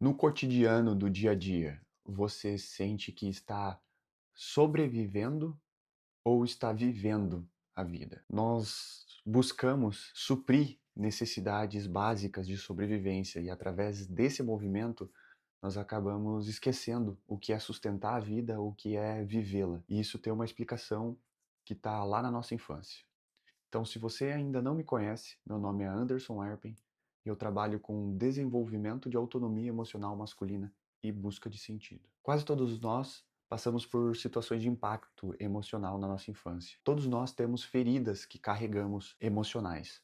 No cotidiano do dia a dia, você sente que está sobrevivendo ou está vivendo a vida? Nós buscamos suprir necessidades básicas de sobrevivência e através desse movimento nós acabamos esquecendo o que é sustentar a vida, o que é vivê-la. E isso tem uma explicação que está lá na nossa infância. Então, se você ainda não me conhece, meu nome é Anderson Erpen e eu trabalho com desenvolvimento de autonomia emocional masculina e busca de sentido. Quase todos nós passamos por situações de impacto emocional na nossa infância. Todos nós temos feridas que carregamos emocionais.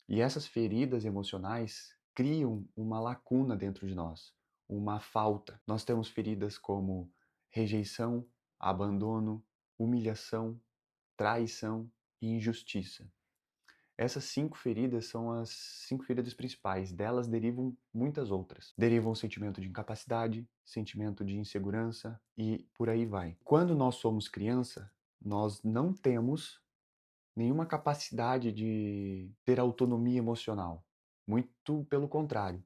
E essas feridas emocionais criam uma lacuna dentro de nós, uma falta. Nós temos feridas como rejeição, abandono, humilhação, traição e injustiça. Essas 5 feridas são as 5 feridas principais, delas derivam muitas outras. Derivam o sentimento de incapacidade, sentimento de insegurança e por aí vai. Quando nós somos criança, nós não temos nenhuma capacidade de ter autonomia emocional. Muito pelo contrário,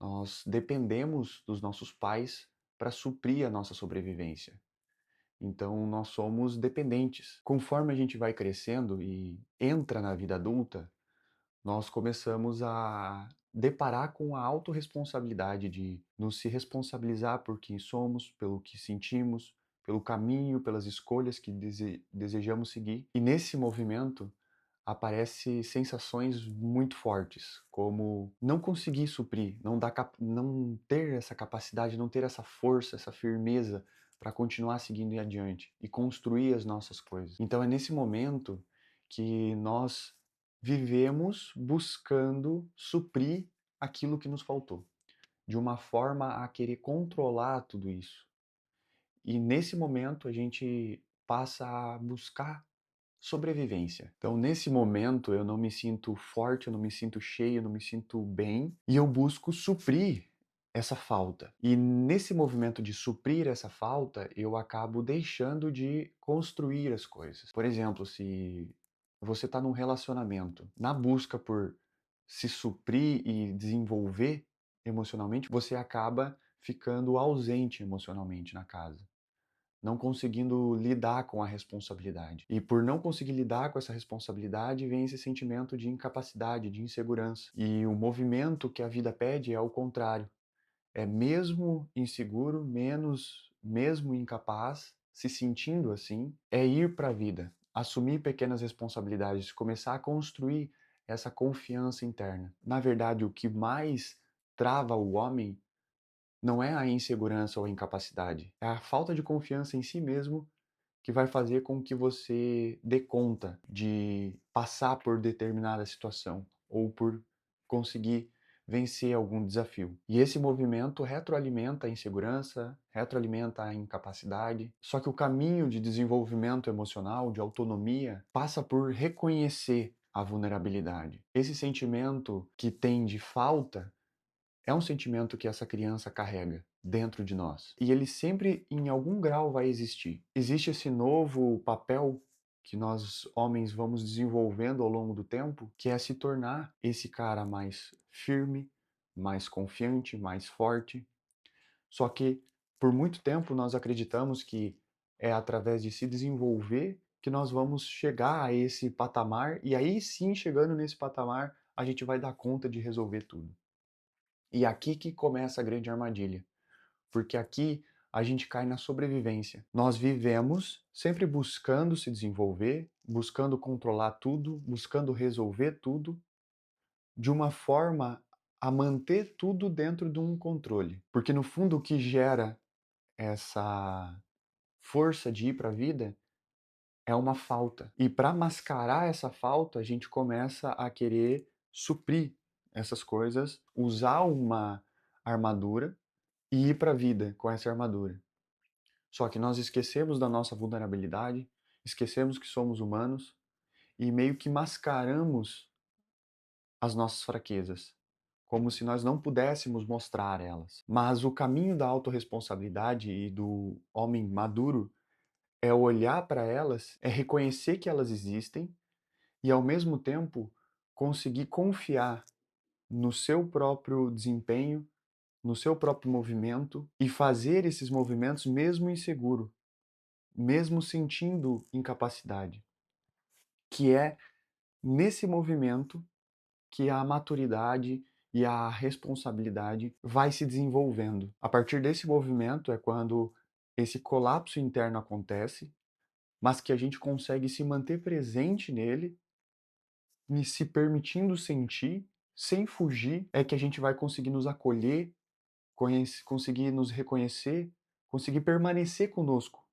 nós dependemos dos nossos pais para suprir a nossa sobrevivência. Então nós somos dependentes. Conforme a gente vai crescendo e entra na vida adulta, nós começamos a deparar com a autorresponsabilidade de nos se responsabilizar por quem somos, pelo que sentimos, pelo caminho, pelas escolhas que desejamos seguir. E nesse movimento aparecem sensações muito fortes, como não conseguir suprir, não ter essa capacidade, não ter essa força, essa firmeza para continuar seguindo em adiante e construir as nossas coisas. Então é nesse momento que nós vivemos buscando suprir aquilo que nos faltou, de uma forma a querer controlar tudo isso. E nesse momento a gente passa a buscar sobrevivência. Então, nesse momento, eu não me sinto forte, eu não me sinto cheio, eu não me sinto bem, e eu busco suprir essa falta. E nesse movimento de suprir essa falta, eu acabo deixando de construir as coisas. Por exemplo, se você está num relacionamento, na busca por se suprir e desenvolver emocionalmente, você acaba ficando ausente emocionalmente na casa, não conseguindo lidar com a responsabilidade. E por não conseguir lidar com essa responsabilidade, vem esse sentimento de incapacidade, de insegurança. E o movimento que a vida pede é o contrário. É mesmo inseguro, mesmo incapaz, se sentindo assim, é ir para a vida, assumir pequenas responsabilidades, começar a construir essa confiança interna. Na verdade, o que mais trava o homem não é a insegurança ou a incapacidade, é a falta de confiança em si mesmo que vai fazer com que você dê conta de passar por determinada situação ou por conseguir vencer algum desafio. E esse movimento retroalimenta a insegurança, retroalimenta a incapacidade. Só que o caminho de desenvolvimento emocional, de autonomia, passa por reconhecer a vulnerabilidade. Esse sentimento que tem de falta é um sentimento que essa criança carrega dentro de nós. E ele sempre, em algum grau, vai existir. Existe esse novo papel que nós, homens, vamos desenvolvendo ao longo do tempo, que é se tornar esse cara mais firme, mais confiante, mais forte. Só que, por muito tempo, nós acreditamos que é através de se desenvolver que nós vamos chegar a esse patamar, e aí sim, chegando nesse patamar, a gente vai dar conta de resolver tudo. E aqui que começa a grande armadilha, porque aqui a gente cai na sobrevivência. Nós vivemos sempre buscando se desenvolver, buscando controlar tudo, buscando resolver tudo, de uma forma a manter tudo dentro de um controle. Porque no fundo o que gera essa força de ir para a vida é uma falta. E para mascarar essa falta, a gente começa a querer suprir essas coisas, usar uma armadura e ir para a vida com essa armadura. Só que nós esquecemos da nossa vulnerabilidade, esquecemos que somos humanos e meio que mascaramos as nossas fraquezas, como se nós não pudéssemos mostrar elas. Mas o caminho da autorresponsabilidade e do homem maduro é olhar para elas, é reconhecer que elas existem e, ao mesmo tempo, conseguir confiar no seu próprio desempenho no seu próprio movimento e fazer esses movimentos mesmo inseguro, mesmo sentindo incapacidade, que é nesse movimento que a maturidade e a responsabilidade vai se desenvolvendo. A partir desse movimento é quando esse colapso interno acontece, mas que a gente consegue se manter presente nele e se permitindo sentir, sem fugir, é que a gente vai conseguir nos acolher, conseguir nos reconhecer, conseguir permanecer conosco,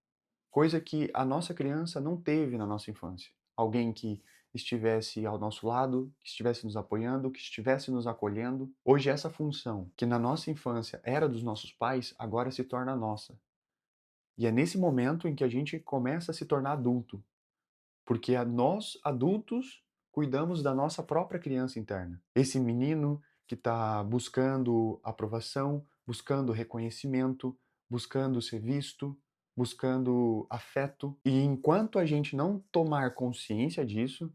coisa que a nossa criança não teve na nossa infância. Alguém que estivesse ao nosso lado, que estivesse nos apoiando, que estivesse nos acolhendo. Hoje essa função, que na nossa infância era dos nossos pais, agora se torna nossa. E é nesse momento em que a gente começa a se tornar adulto, porque nós, adultos, cuidamos da nossa própria criança interna. Esse menino que está buscando aprovação, buscando reconhecimento, buscando ser visto, buscando afeto. E enquanto a gente não tomar consciência disso,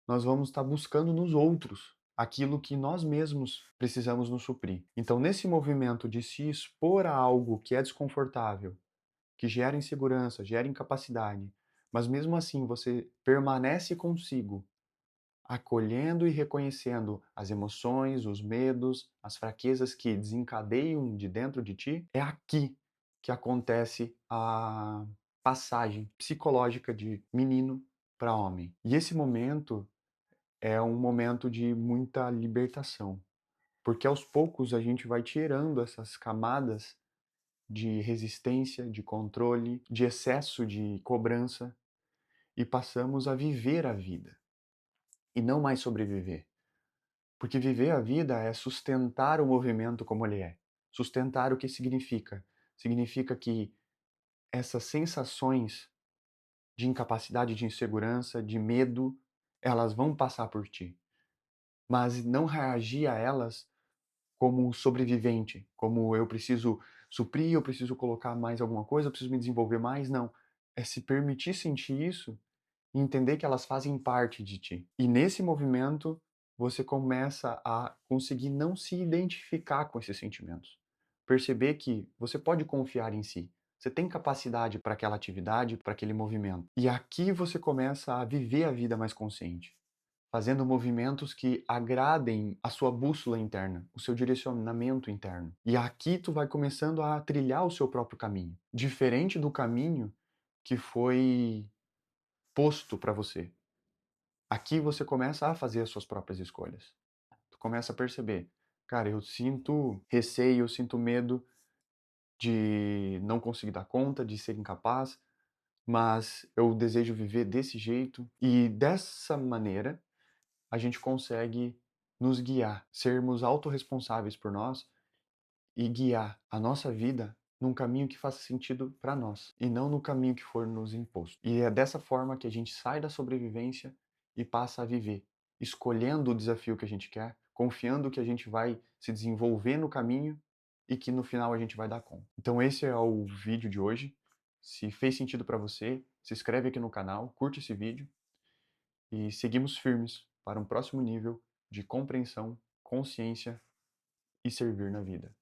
nós vamos estar buscando nos outros aquilo que nós mesmos precisamos nos suprir. Então, nesse movimento de se expor a algo que é desconfortável, que gera insegurança, gera incapacidade, mas mesmo assim você permanece consigo, acolhendo e reconhecendo as emoções, os medos, as fraquezas que desencadeiam de dentro de ti, é aqui que acontece a passagem psicológica de menino para homem. E esse momento é um momento de muita libertação, porque aos poucos a gente vai tirando essas camadas de resistência, de controle, de excesso de cobrança e passamos a viver a vida e não mais sobreviver. Porque viver a vida é sustentar o movimento como ele é. Sustentar o que significa? Significa que essas sensações de incapacidade, de insegurança, de medo, elas vão passar por ti. Mas não reagir a elas como sobrevivente, como eu preciso suprir, eu preciso colocar mais alguma coisa, eu preciso me desenvolver mais, não. É se permitir sentir isso e entender que elas fazem parte de ti. E nesse movimento, você começa a conseguir não se identificar com esses sentimentos. Perceber que você pode confiar em si. Você tem capacidade para aquela atividade, para aquele movimento. E aqui você começa a viver a vida mais consciente, fazendo movimentos que agradem a sua bússola interna, o seu direcionamento interno. E aqui tu vai começando a trilhar o seu próprio caminho, diferente do caminho que foi posto para você. Aqui você começa a fazer as suas próprias escolhas. Tu começa a perceber, cara, eu sinto receio, eu sinto medo de não conseguir dar conta, de ser incapaz, mas eu desejo viver desse jeito e dessa maneira a gente consegue nos guiar, sermos autorresponsáveis por nós e guiar a nossa vida num caminho que faça sentido para nós e não no caminho que for nos imposto. E é dessa forma que a gente sai da sobrevivência e passa a viver, escolhendo o desafio que a gente quer, confiando que a gente vai se desenvolver no caminho e que no final a gente vai dar conta. Então esse é o vídeo de hoje. Se fez sentido para você, se inscreve aqui no canal, curte esse vídeo e seguimos firmes para um próximo nível de compreensão, consciência e servir na vida.